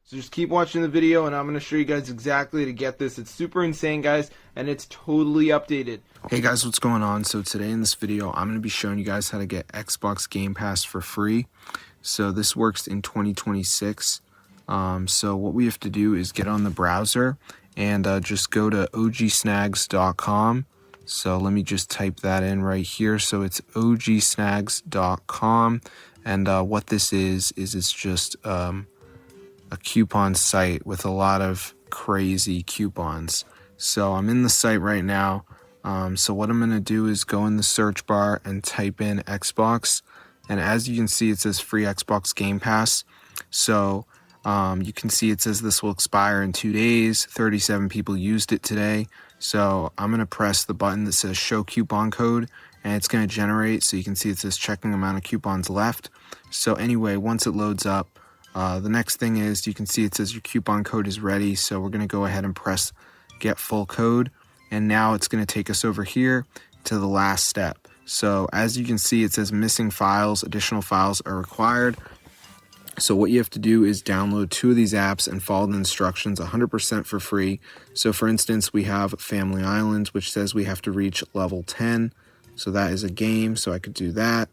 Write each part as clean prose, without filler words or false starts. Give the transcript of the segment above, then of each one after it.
So just keep watching the video and I'm going to show you guys exactly to get this. It's super insane, guys, and it's totally updated. Hey guys, what's going on? So today in this video, I'm going to be showing you guys how to get Xbox Game Pass for free. So this works in 2026. So what we have to do is get on the browser and just go to ogsnags.com. So let me just type that in right here. So it's ogsnags.com, and what this is it's just a coupon site with a lot of crazy coupons. So I'm in the site right now. So what I'm going to do is go in the search bar and type in Xbox. And as you can see, it says free Xbox Game Pass. So you can see it says this will expire in 2 days. 37 people used it today. So I'm going to press the button that says show coupon code, and it's going to generate. So you can see it says checking amount of coupons left. So anyway, once it loads up, the next thing is you can see it says your coupon code is ready. So we're going to go ahead and press get full code. And now it's going to take us over here to the last step. So as you can see, it says missing files, additional files are required. So what you have to do is download 2 of these apps and follow the instructions 100% for free. So for instance, we have Family Island, which says we have to reach level 10. So that is a game, so I could do that.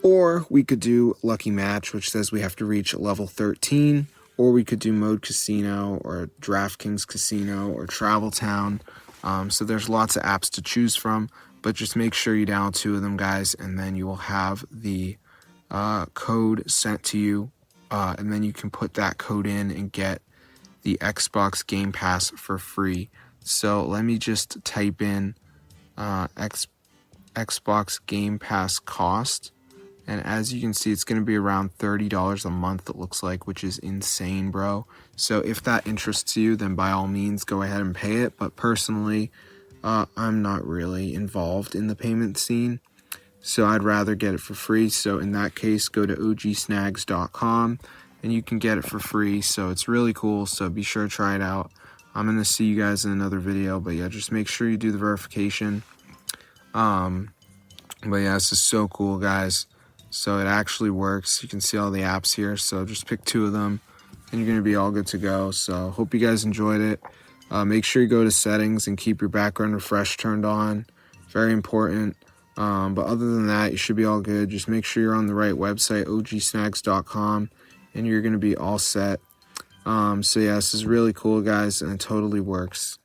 Or we could do Lucky Match, which says we have to reach level 13. Or we could do Mode Casino or DraftKings Casino or Travel Town. So there's lots of apps to choose from, but just make sure you download 2 of them, guys, and then you will have the code sent to you, and then you can put that code in and get the Xbox Game Pass for free. So let me just type in Xbox Game Pass cost. And as you can see, it's going to be around $30 a month, it looks like, which is insane, bro. So if that interests you, then by all means, go ahead and pay it. But personally, I'm not really involved in the payment scene, so I'd rather get it for free. So in that case, go to ogsnags.com and you can get it for free. So it's really cool. So be sure to try it out. I'm going to see you guys in another video. But yeah, just make sure you do the verification. But yeah, this is so cool, guys. So it actually works. You can see all the apps here. So just pick 2 of them and you're going to be all good to go. So hope you guys enjoyed it. Make sure you go to settings and keep your background refresh turned on. Very important. But other than that, you should be all good. Just make sure you're on the right website, ogsnags.com, and you're going to be all set. So yeah, this is really cool, guys, and it totally works.